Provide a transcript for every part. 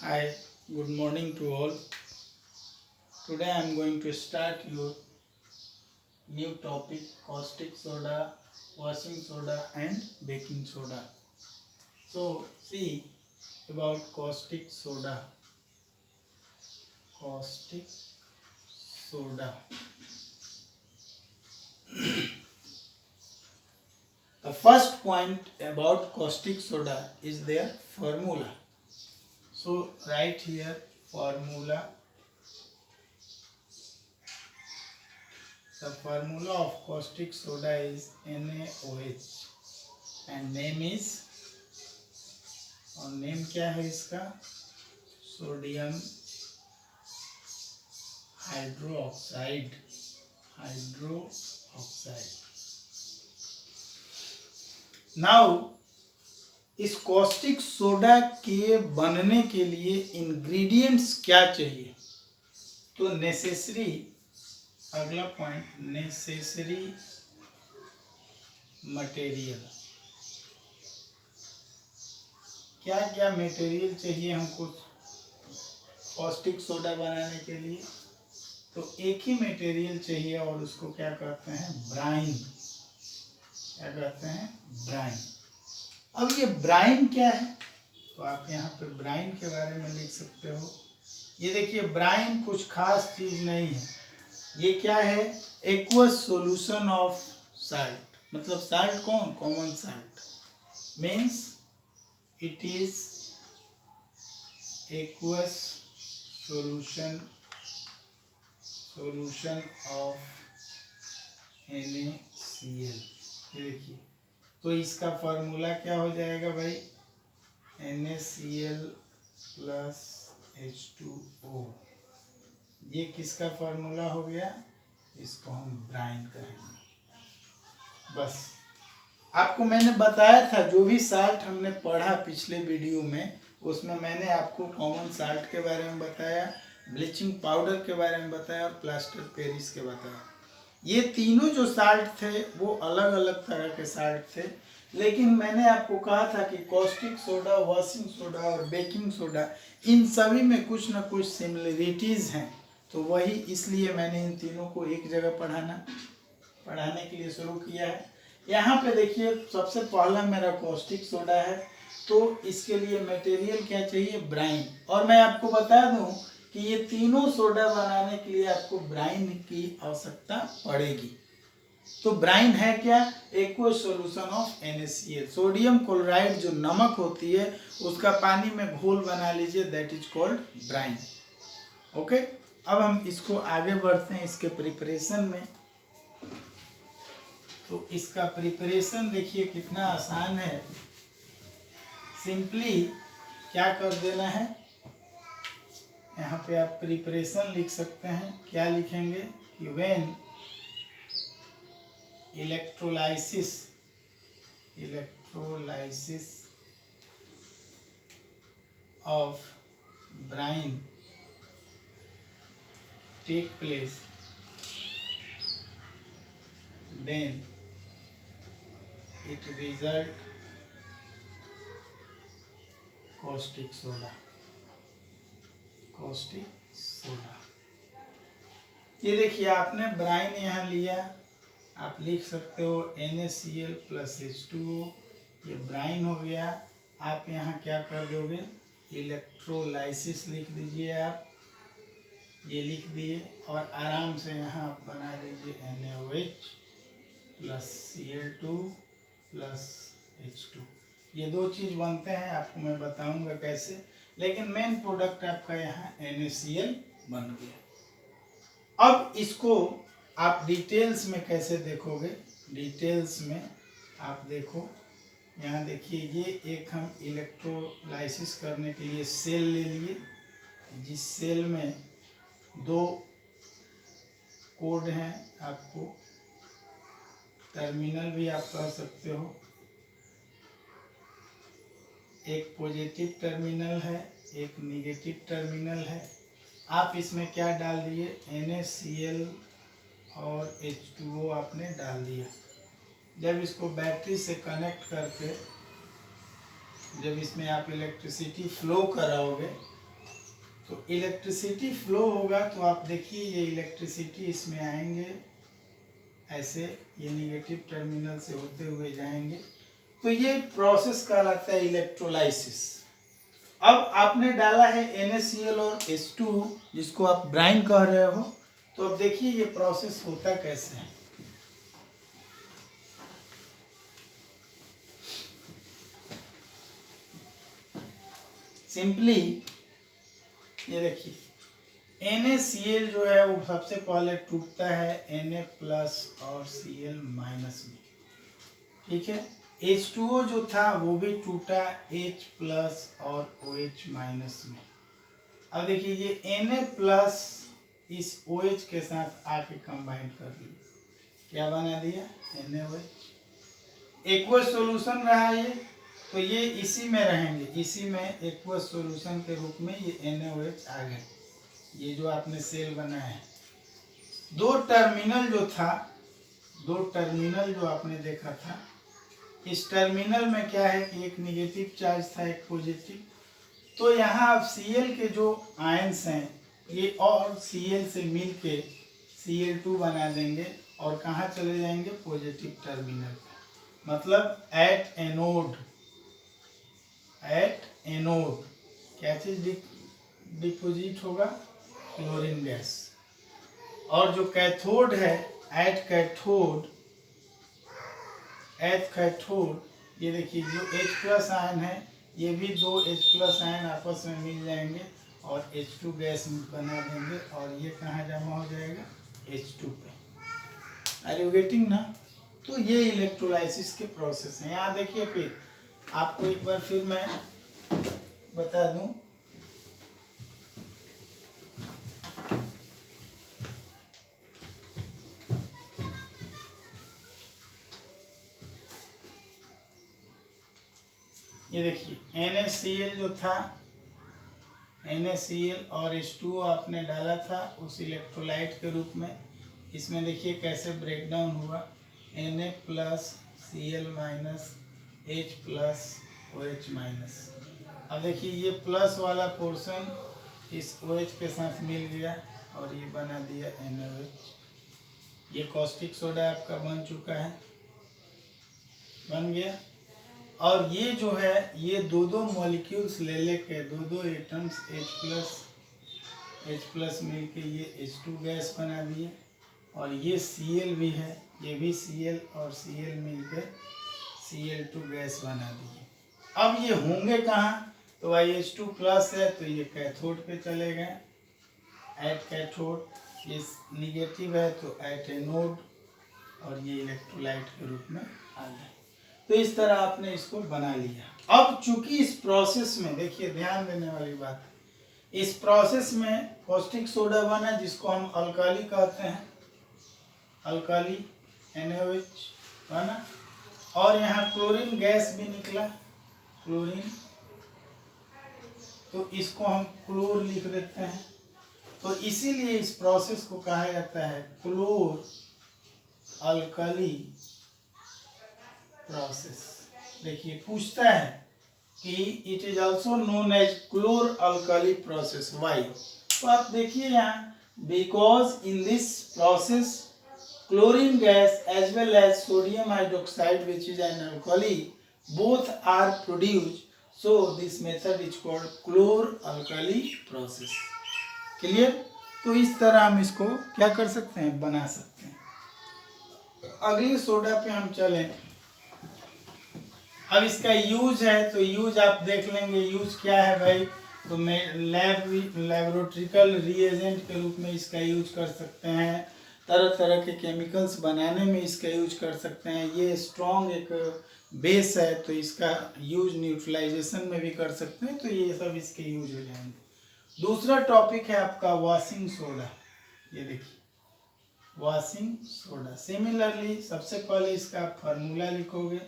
Hi, good morning to all. Today I am going to start your new topic caustic soda, washing soda and baking soda. So see about caustic soda. Caustic soda. The first point about caustic soda is their formula. So write here formula. The formula of caustic soda is NaOH and name is और name क्या है इसका sodium hydroxide now इस caustic soda के बनने के लिए ingredients क्या चाहिए तो नेसेसरी अगला पॉइंट नेसेसरी मटेरियल क्या क्या मटेरियल चाहिए हमको कॉस्टिक सोडा बनाने के लिए तो एक ही मटेरियल चाहिए और उसको क्या कहते हैं ब्राइन क्या कहते हैं ब्राइन अब ये ब्राइन क्या है तो आप यहाँ पे ब्राइन के बारे में लिख सकते हो ये देखिए ब्राइन कुछ खास चीज नहीं है ये क्या है एक्वस सॉल्यूशन ऑफ साल्ट मतलब साल्ट कौन common salt means it is aqueous solution of NaCl देखिए तो इसका फार्मूला क्या हो जाएगा भाई NaCl प्लस H2O ये किसका फार्मूला हो गया इसको हम ब्राइन कहेंगे बस आपको मैंने बताया था जो भी साल्ट हमने पढ़ा पिछले वीडियो में उसमें मैंने आपको कॉमन साल्ट के बारे में बताया ब्लीचिंग पाउडर के बारे में बताया और प्लास्टर पेरिस के बताया ये तीनों जो साल्ट थे वो अलग अलग तरह के साल्ट थे लेकिन मैंने आपको कहा था कि कॉस्टिक सोडा वॉशिंग सोडा और बेकिंग सोडा इन सभी में कुछ ना कुछ सिमिलरिटीज़ हैं तो वही इसलिए मैंने इन तीनों को एक जगह पढ़ाने के लिए शुरू किया है यहाँ पे देखिए सबसे पहला मेरा कॉस्टिक सोडा है तो इसके लिए मटेरियल क्या चाहिए ब्राइन और मैं आपको बता दूं कि ये तीनों सोडा बनाने के लिए आपको ब्राइन की आवश्यकता पड़ेगी तो ब्राइन है क्या aqueous solution of NaCl sodium chloride जो नमक होती है उसका पानी में घोल बना लीजिए that is called brine okay अब हम इसको आगे बढ़ते हैं इसके प्रिपरेशन में तो इसका प्रिपरेशन देखिए कितना आसान है सिंपली क्या कर देना है यहाँ पे आप प्रिपरेशन लिख सकते हैं क्या लिखेंगे कि when electrolysis of brine take place then it result caustic soda ये देखिए आपने ब्राइन यहाँ लिया आप लिख सकते हो NaCl प्लस H2O ये ब्राइन हो गया आप यहाँ क्या कर दोगे इलेक्ट्रोलाइसिस लिख दीजिए आप ये लिख दिए और आराम से यहाँ आप बना लीजिए NaOH plus Cl2 plus H2 ये दो चीज़ बनते हैं आपको मैं बताऊंगा कैसे लेकिन मेन प्रोडक्ट आपका यहाँ NaCl बन गया अब इसको आप डिटेल्स में कैसे देखोगे डिटेल्स में आप देखो यहाँ देखिए ये एक हम इलेक्ट्रोलाइसिस करने के लिए सेल ले लिए जिस सेल में दो कोड हैं आपको टर्मिनल भी आप कह सकते हो एक पॉजिटिव टर्मिनल है एक नेगेटिव टर्मिनल है आप इसमें क्या डाल दिए NaCl और H2O आपने डाल दिया जब इसको बैटरी से कनेक्ट करके जब इसमें आप इलेक्ट्रिसिटी फ्लो कराओगे तो इलेक्ट्रिसिटी फ्लो होगा तो आप देखिए ये इलेक्ट्रिसिटी इसमें आएंगे ऐसे, ये निगेटिव टर्मिनल से होते हुए जाएंगे, तो ये प्रोसेस कहलाता है इलेक्ट्रोलाइसिस। अब आपने डाला है NaCl और H2 जिसको आप ब्राइन कह रहे हो, तो अब देखिए ये प्रोसेस होता कैसे है। सिंपली ये देखिए NaCl जो है वो सबसे पहले टूटता है Na प्लस और Cl माइनस में, ठीक है। H2O जो था वो भी टूटा H प्लस और OH माइनस में। अब देखिए ये Na प्लस इस OH के साथ आके कंबाइन कर लिया, क्या बना दिया NaOH। एक्वस सॉल्यूशन रहा ये, तो ये इसी में रहेंगे, इसी में एक्वस सॉल्यूशन के रूप में ये NaOH आ गए। ये जो आपने सेल बनाया है, दो टर्मिनल जो था, दो टर्मिनल जो आपने देखा था, इस टर्मिनल में क्या है कि एक निगेटिव चार्ज था एक पॉजिटिव, तो यहाँ अब Cl के जो आयंस हैं ये और Cl से मिल के Cl2 बना देंगे और कहाँ चले जाएंगे पॉजिटिव टर्मिनल पे, मतलब एट एनोड क्या चीज डिपोजिट होगा, क्लोरीन गैस। और जो कैथोड है एट कैथोड, ये देखिए जो H प्लस आयन है ये भी दो H प्लस आयन आपस में मिल जाएंगे और H2 गैस बना देंगे और ये कहाँ जमा हो जाएगा H2 पे। आर यू गेटिंग ना? तो ये इलेक्ट्रोलाइसिस के प्रोसेस हैं। यहाँ देखिए फिर आपको एक बार फिर मैं बता दूं, ये देखिए NaCl जो था, NaCl और H2O आपने डाला था उस इलेक्ट्रोलाइट के रूप में, इसमें देखिए कैसे ब्रेक डाउन हुआ, Na plus Cl minus H plus OH minus. अब देखिए ये प्लस वाला पोर्शन इस OH के साथ मिल गया और ये बना दिया NaOH। ये कॉस्टिक सोडा आपका बन चुका है, बन गया। और ये जो है ये दो दो मॉलिक्यूल्स ले लेके दो एटम्स H प्लस मिल के ये H2 गैस बना दिए और ये Cl भी है, ये भी Cl और Cl मिल के Cl2 गैस बना दिए। अब ये होंगे कहाँ, तो भाई H2 प्लस है तो ये कैथोड पे चले गए, एट कैथोड, ये निगेटिव है तो एट एनोड और ये इलेक्ट्रोलाइट के रूप में आ गए। तो इस तरह आपने इसको बना लिया। अब चूंकि इस प्रोसेस में देखिए ध्यान देने वाली बात, इस प्रोसेस में कॉस्टिक सोडा बना जिसको हम अल्काली कहते हैं, अल्काली NaOH बना, और यहाँ क्लोरीन गैस भी निकला, क्लोरीन, तो इसको हम क्लोर लिख देते हैं। तो इसीलिए इस प्रोसेस को कहा जाता है क्लोर अल्कली प्रोसेस। देखिए पूछता है कि it is also known as chlor alkali process, why? तो आप देखिए यहाँ, because in this process chlorine gas as well as sodium hydroxide which is an alkali both are produced, so this method is called chlor alkali process। Clear? तो इस तरह हम इसको क्या कर सकते हैं, बना सकते हैं। अगले सोडा पे हम चलें। अब इसका यूज है तो यूज आप देख लेंगे, यूज क्या है भाई, तो लैबोरेटरिकल रिएजेंट के रूप में इसका यूज कर सकते हैं, तरह तरह के केमिकल्स बनाने में इसका यूज कर सकते हैं। ये स्ट्रॉन्ग एक बेस है तो इसका यूज न्यूट्रलाइजेशन में भी कर सकते हैं, तो ये सब इसके यूज हो जाएंगे। दूसरा टॉपिक है आपका वॉशिंग सोडा। ये देखिए वॉशिंग सोडा, सिमिलरली सबसे पहले इसका फार्मूला लिखोगे,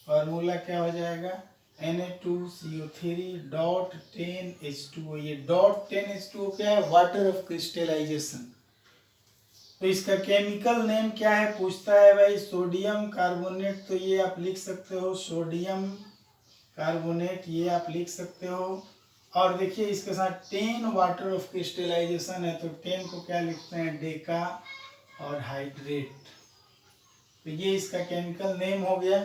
फार्मूला क्या हो जाएगा, Na2CO3.10H2O। ये .10H2O क्या है, वाटर ऑफ क्रिस्टलाइजेशन। तो इसका केमिकल नेम क्या है, पूछता है भाई, सोडियम कार्बोनेट, तो ये आप लिख सकते हो सोडियम कार्बोनेट, ये आप लिख सकते हो। और देखिए इसके साथ 10 वाटर ऑफ क्रिस्टलाइजेशन है, तो 10 को क्या लिखते हैं, डेका और हाइड्रेट। तो ये इसका केमिकल नेम हो गया।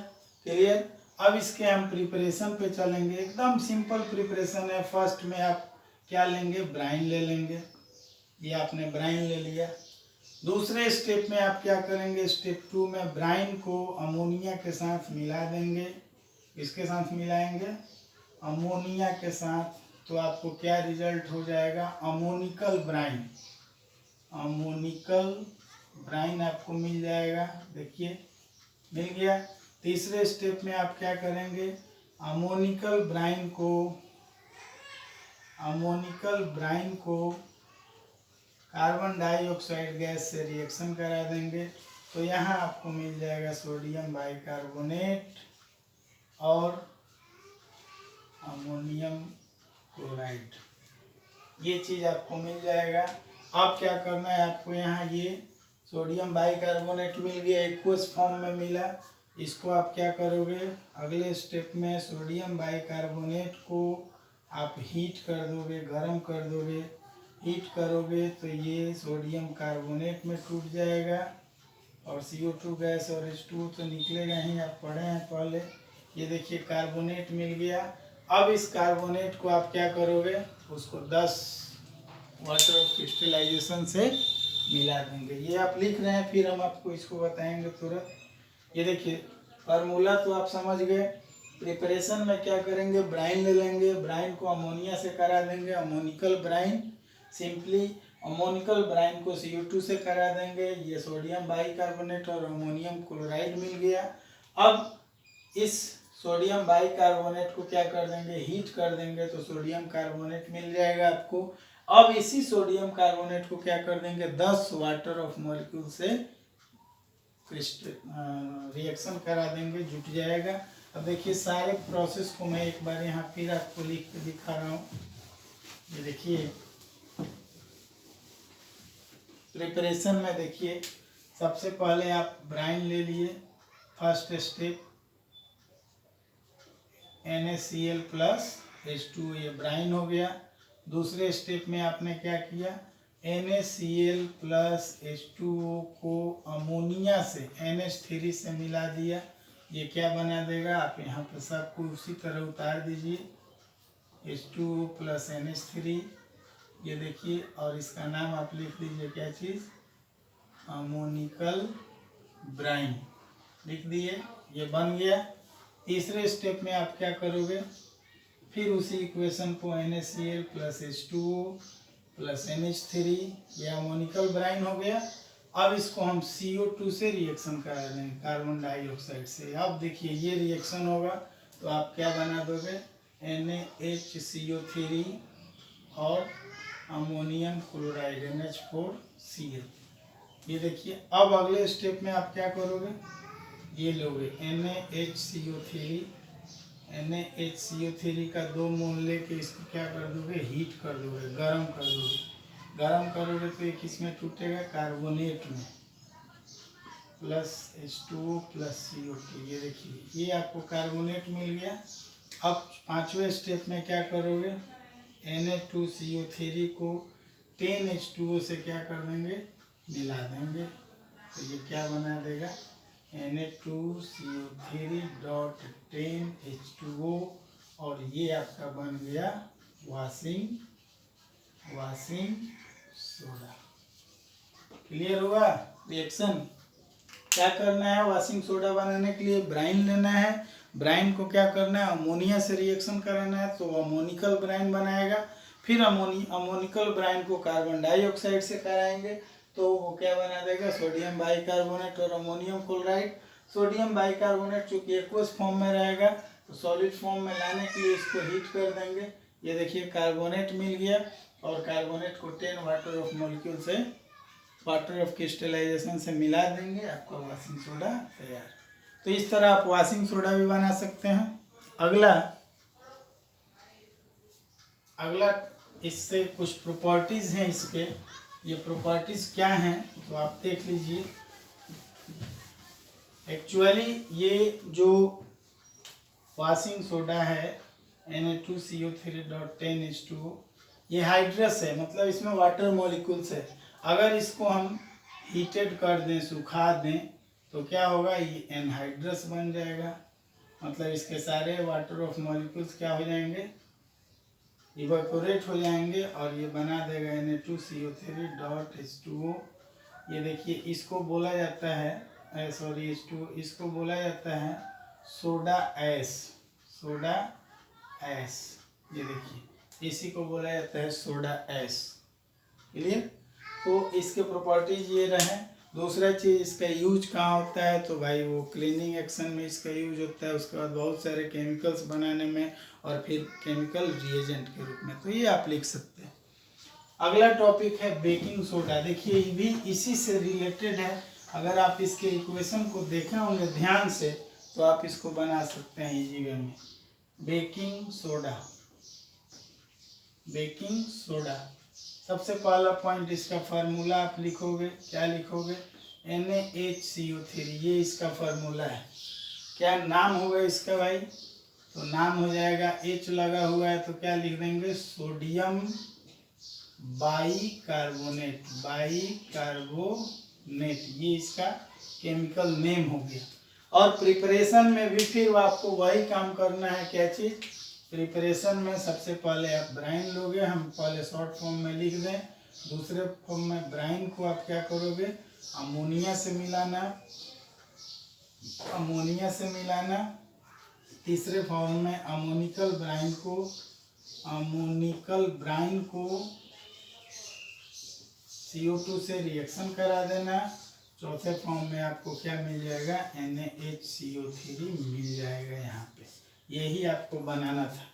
क्लियर। अब इसके हम प्रिपरेशन पे चलेंगे। एकदम सिंपल प्रिपरेशन है। फर्स्ट में आप क्या लेंगे, ब्राइन ले लेंगे। ये आपने ब्राइन ले लिया। दूसरे स्टेप में आप क्या करेंगे, स्टेप 2 में ब्राइन को अमोनिया के साथ मिला देंगे। इसके साथ मिलाएंगे, अमोनिया के साथ। तो आपको क्या रिजल्ट हो जाएगा, अमोनिकल ब्राइन। अमोनिकल ब्राइन आपको मिल जाएगा। देखिए मिल गया। तीसरे स्टेप में आप क्या करेंगे, अमोनिकल ब्राइन को कार्बन डाइऑक्साइड गैस से रिएक्शन करा देंगे। तो यहाँ आपको मिल जाएगा सोडियम बाइकार्बोनेट और अमोनियम क्लोराइड। ये चीज़ आपको मिल जाएगा। अब क्या करना है आपको, यहाँ ये सोडियम बाइकार्बोनेट मिल गया, एक्वस फॉर्म में मिला। इसको आप क्या करोगे, अगले स्टेप में सोडियम बाइकार्बोनेट को आप हीट कर दोगे, गर्म कर दोगे। हीट करोगे तो ये सोडियम कार्बोनेट में टूट जाएगा और CO2 गैस और H2O तो निकलेगा ही, आप पढ़े हैं पहले। ये देखिए कार्बोनेट मिल गया। अब इस कार्बोनेट को आप क्या करोगे, उसको 10 वाटर ऑफ क्रिस्टलाइजेशन से मिला देंगे। ये आप लिख रहे हैं, फिर हम आपको इसको बताएंगे तुरंत। ये देखिए फार्मूला तो आप समझ गए। प्रिपरेशन में क्या करेंगे, ब्राइन ले लेंगे, ब्राइन को अमोनिया से करा देंगे, ammoniacal brine. Simply ammoniacal brine को CO2 से करा देंगे। ये सोडियम बाइकार्बोनेट और अमोनियम क्लोराइड मिल गया। अब इस सोडियम बाइकार्बोनेट को क्या कर देंगे, हीट कर देंगे, तो सोडियम कार्बोनेट मिल जाएगा आपको। अब इसी सोडियम कार्बोनेट को क्या कर देंगे, 10 वाटर ऑफ मॉलिक्यूल से रिएक्शन करा देंगे, जुट जाएगा। अब देखिए सारे प्रोसेस को मैं एक बार यहाँ फिर आपको लिख के दिखा रहा हूँ। ये देखिए प्रिपरेशन में देखिए, सबसे पहले आप ब्राइन ले लिए। First step NaCl plus H2O, ये ब्राइन हो गया। दूसरे स्टेप में आपने क्या किया, NaCl प्लस H2O को अमोनिया से NH3 से मिला दिया। ये क्या बना देगा, आप यहाँ पे सबको उसी तरह उतार दीजिए, H2O प्लस NH3। ये देखिए, और इसका नाम आप लिख लीजिए क्या चीज़, अमोनिकल ब्राइन लिख दिए। ये बन गया। तीसरे स्टेप में आप क्या करोगे, फिर उसी इक्वेशन को NaCl plus H2O plus NH3, ये अमोनिकल ब्राइन हो गया। अब इसको हम CO2 से रिएक्शन करा देंगे, कार्बन डाइऑक्साइड से। अब देखिए ये रिएक्शन होगा तो आप क्या बना दोगे, NaHCO3 और अमोनियम क्लोराइड NH4Cl। ये देखिए अब अगले स्टेप में आप क्या करोगे, ये लोगे NaHCO3 का 2 मोल लेके इसको क्या कर दोगे, हीट कर दोगे, गर्म कर दोगे। गर्म करोगे तो ये किस में टूटेगा, कार्बोनेट में, प्लस H2O प्लस CO2। ये देखिए ये आपको कार्बोनेट मिल गया। अब पांचवें स्टेप में क्या करोगे, Na2CO3 को 10 H2O से क्या कर देंगे, मिला देंगे। तो ये क्या बना देगा, Na2CO3 डॉट 10 H2O, और ये आपका बन गया वाशिंग सोडा। क्लियर हुआ रिएक्शन। क्या करना है, वाशिंग सोडा बनाने के लिए ब्राइन लेना है। ब्राइन को क्या करना है, अमोनिया से रिएक्शन कराना है, तो अमोनिकल ब्राइन बनाएगा। फिर अमोनिकल ब्राइन को कार्बन डाइऑक्साइड से कराएंगे, तो वो क्या बना देगा, सोडियम बाइकार्बोनेट और अमोनियम क्लोराइड। सोडियम बाइकार्बोनेट चूंकि एक्वस फॉर्म में रहेगा, तो सॉलिड फॉर्म में लाने के लिए इसको हीट कर देंगे। ये देखिए कार्बोनेट मिल गया, और कार्बोनेट को 10 वाटर ऑफ मॉलिक्यूल से, वाटर ऑफ क्रिस्टलाइजेशन से मिला देंगे, आपका वाशिंग सोडा तैयार। तो इस तरह आप वाशिंग सोडा भी बना सकते हैं। अगला इससे कुछ प्रॉपर्टीज हैं इसके। ये प्रॉपर्टीज क्या हैं तो आप देख लीजिए। एक्चुअली ये जो वाशिंग सोडा है, Na2CO3.10H2O। ये हाइड्रस है, मतलब इसमें वाटर मॉलिक्यूल्स है। अगर इसको हम हीटेड कर दें, सुखा दें, तो क्या होगा, ये एनहाइड्रस बन जाएगा। मतलब इसके सारे वाटर ऑफ मॉलिक्यूल्स क्या हो जाएंगे, इवेपोरेट हो जाएंगे और ये बना देगा Na2CO3.H2O। ये देखिए, इसको बोला जाता है सॉरी H2O, इसको बोला जाता है सोडा ऐश। सोडा ऐश, ये देखिए, इसी को बोला जाता है सोडा ऐश। क्लियर? तो इसके प्रॉपर्टीज ये रहे। दूसरा चीज, इसका यूज कहाँ होता है, तो भाई वो क्लीनिंग एक्शन में इसका यूज होता है। उसके बाद बहुत सारे केमिकल्स बनाने में, और फिर केमिकल रिएजेंट के रूप में, तो ये आप लिख सकते हैं। अगला टॉपिक है बेकिंग सोडा। देखिए, ये भी इसी से रिलेटेड है। अगर आप इसके इक्वेशन को देखे होंगे ध्यान से, तो आप इसको बना सकते हैं इजी वे में। बेकिंग सोडा, बेकिंग सोडा, सबसे पहला पॉइंट, इसका फार्मूला आप लिखोगे, क्या लिखोगे, NaHCO3, ये इसका फार्मूला है। क्या नाम होगा इसका भाई, तो नाम हो जाएगा, H लगा हुआ है तो क्या लिख देंगे, सोडियम बाइकार्बोनेट। बाइकार्बोनेट, ये इसका केमिकल नेम हो गया। और प्रिपरेशन में भी फिर आपको वही काम करना है। क्या चीज़, प्रिपरेशन में सबसे पहले आप ब्राइन लोगे, हम पहले शॉर्ट फॉर्म में लिख दें। दूसरे फॉर्म में ब्राइन को आप क्या करोगे, अमोनिया से मिलाना, अमोनिया से मिलाना। तीसरे फॉर्म में अमोनिकल ब्राइन को, अमोनिकल ब्राइन को CO2 से रिएक्शन करा देना। चौथे फॉर्म में आपको क्या मिल जाएगा, NaHCO3 मिल जाएगा यहाँ पे। यही आपको बनाना था।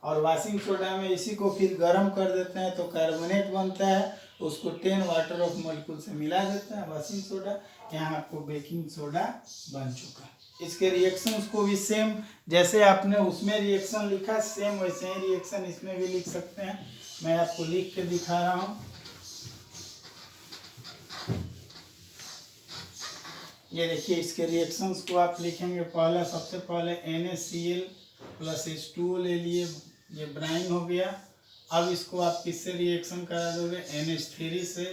और वॉशिंग सोडा में इसी को फिर गर्म कर देते हैं तो कार्बोनेट बनता है, उसको 10 वाटर ऑफ मॉलिक्यूल से मिला देते हैं, वॉशिंग सोडा। यहाँ आपको बेकिंग सोडा बन चुका। इसके रिएक्शंस को भी सेम, जैसे आपने उसमें रिएक्शन लिखा, सेम वैसे ही रिएक्शन इसमें भी लिख सकते हैं। मैं आपको लिख के दिखा रहा हूँ। ये देखिए, इसके रिएक्शंस को आप लिखेंगे। पहला, सबसे पहले NaCl + H2O ले लिए, ये ब्राइन हो गया। अब इसको आप किससे रिएक्शन करा दोगे, NH3 से,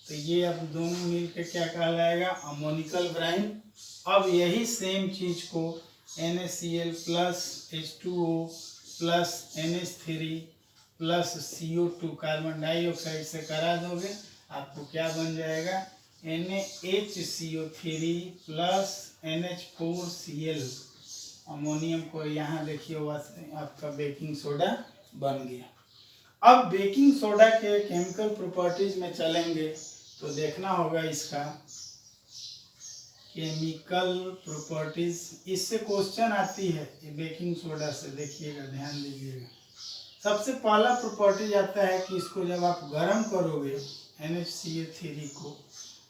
तो ये अब दोनों मिल के क्या कहलाएगा, अमोनिकल ब्राइन। अब यही सेम चीज को NaCl + H2O + NH3 + CO2 carbon dioxide से करा दोगे, आपको क्या बन जाएगा, NaHCO3 + NH4Cl। अमोनियम को यहाँ देखिए, आपका बेकिंग सोडा बन गया। अब बेकिंग सोडा के केमिकल प्रॉपर्टीज में चलेंगे तो देखना होगा इसका केमिकल प्रॉपर्टीज। इससे क्वेश्चन आती है बेकिंग सोडा से, देखिएगा, ध्यान दीजिएगा। सबसे पहला प्रॉपर्टीज आता है कि इसको जब आप गर्म करोगे, NaCl3 को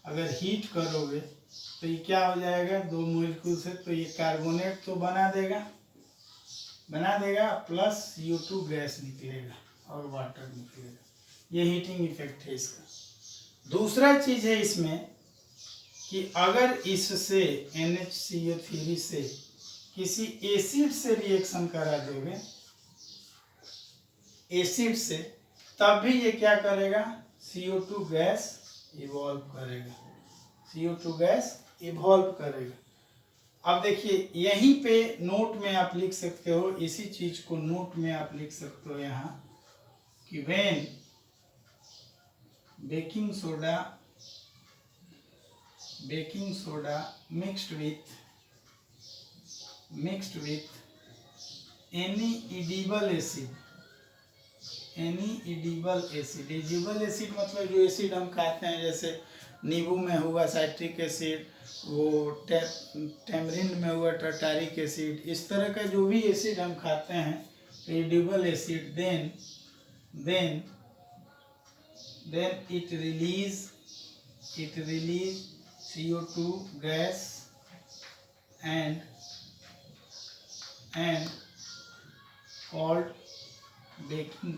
अगर हीट करोगे तो ये क्या हो जाएगा, 2 मॉलिक्यूल से, तो ये कार्बोनेट तो बना देगा प्लस CO2 गैस निकलेगा और वाटर निकलेगा। ये हीटिंग इफेक्ट है इसका। दूसरा चीज है इसमें कि अगर इससे NaCO3 से किसी एसिड से रिएक्शन करा दोगे, एसिड से, तब भी ये क्या करेगा, CO2 गैस इवॉल्व करेगा, CO2 गैस इवॉल्व करेगा। अब देखिए, यहीं पे नोट में आप लिख सकते हो, इसी चीज को नोट में आप लिख सकते हो यहाँ कि when baking soda mixed with any edible acid, edible acid मतलब जो एसिड हम खाते हैं, जैसे नींबू में हुआ साइट्रिक एसिड, वो टैमरिंड में हुआ टार्टारिक एसिड, इस तरह का जो भी एसिड हम खाते हैं, edible acid, then it release CO2 gas and called baking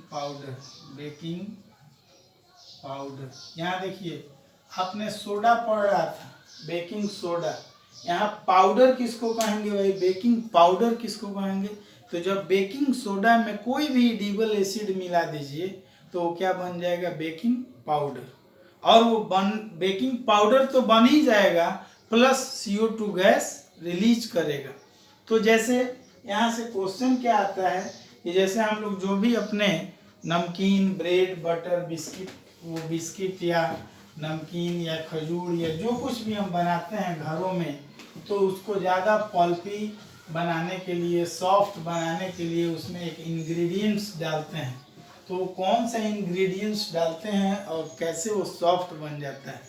powder. यहाँ देखिए, आपने सोडा पढ़ रहा था, बेकिंग सोडा। यहाँ पाउडर किसको कहेंगे भाई, बेकिंग पाउडर किसको कहेंगे, तो जब बेकिंग सोडा में कोई भी एडिबल एसिड मिला दीजिए तो वो क्या बन जाएगा, बेकिंग पाउडर। और वो बेकिंग पाउडर तो बन ही जाएगा, प्लस CO2 गैस रिलीज करेगा। तो जैसे यहाँ से क्वेश्चन क्या आता है कि जैसे हम लोग जो भी अपने नमकीन, ब्रेड, बटर, बिस्किट, वो बिस्किट या नमकीन या खजूर या जो कुछ भी हम बनाते हैं घरों में, तो उसको ज़्यादा पल्पी बनाने के लिए, सॉफ्ट बनाने के लिए उसमें एक इंग्रेडिएंट्स डालते हैं। तो कौन सा इंग्रेडिएंट्स डालते हैं और कैसे वो सॉफ्ट बन जाता है।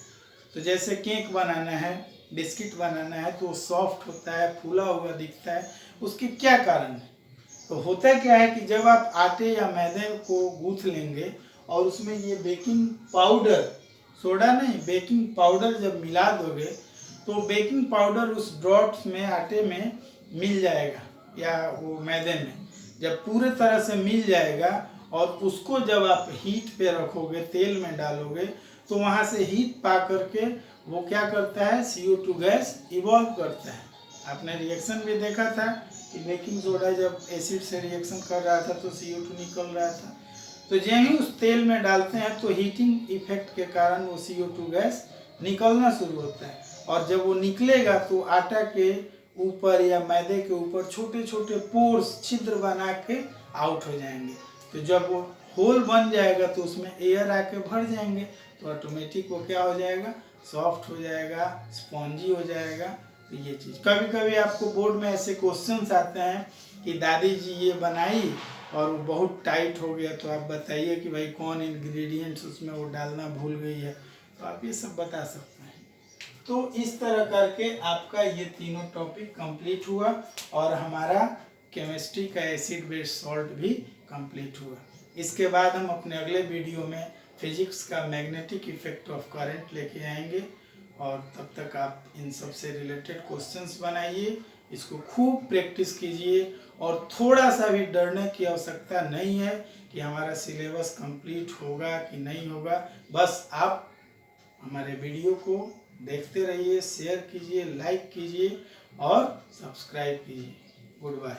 तो जैसे केक बनाना है, बिस्किट बनाना है, तो वो सॉफ्ट होता है, फूला हुआ दिखता है, उसके क्या कारण है। तो होता क्या है कि जब आप आटे या मैदे को गूंथ लेंगे और उसमें ये बेकिंग पाउडर, सोडा नहीं, बेकिंग पाउडर जब मिला दोगे तो बेकिंग पाउडर उस ड्रॉप्स में, आटे में मिल जाएगा या वो मैदे में। जब पूरे तरह से मिल जाएगा और उसको जब आप हीट पे रखोगे, तेल में डालोगे, तो वहाँ से हीट पा करके वो क्या करता है, CO2 गैस इवॉल्व करता है। आपने रिएक्शन भी देखा था कि बेकिंग सोडा जब एसिड से रिएक्शन कर रहा था तो CO2 निकल रहा था। तो जब ही उस तेल में डालते हैं तो हीटिंग इफेक्ट के कारण वो CO2 गैस निकलना शुरू होता है, और जब वो निकलेगा तो आटा के ऊपर या मैदे के ऊपर छोटे छोटे पोर्स, छिद्र बना के आउट हो जाएंगे। तो जब वो होल बन जाएगा तो उसमें एयर आके भर जाएंगे, तो ऑटोमेटिक वो क्या हो जाएगा, सॉफ्ट हो जाएगा, स्पॉन्जी हो जाएगा। तो ये चीज़ कभी कभी आपको बोर्ड में ऐसे क्वेश्चंस आते हैं कि दादी जी ये बनाई और वो बहुत टाइट हो गया, तो आप बताइए कि भाई कौन इंग्रेडिएंट्स उसमें वो डालना भूल गई है, तो आप ये सब बता सकते हैं। तो इस तरह करके आपका ये तीनों टॉपिक कंप्लीट हुआ और हमारा केमिस्ट्री का एसिड बेस्ड सॉल्ट भी कंप्लीट हुआ। इसके बाद हम अपने अगले वीडियो में फिजिक्स का मैग्नेटिक इफेक्ट ऑफ करंट लेके आएंगे, और तब तक आप इन सब से रिलेटेड क्वेश्चंस बनाइए, इसको खूब प्रैक्टिस कीजिए, और थोड़ा सा भी डरने की आवश्यकता नहीं है कि हमारा सिलेबस कंप्लीट होगा कि नहीं होगा। बस आप हमारे वीडियो को देखते रहिए, शेयर कीजिए, लाइक कीजिए और सब्सक्राइब कीजिए। Good bye.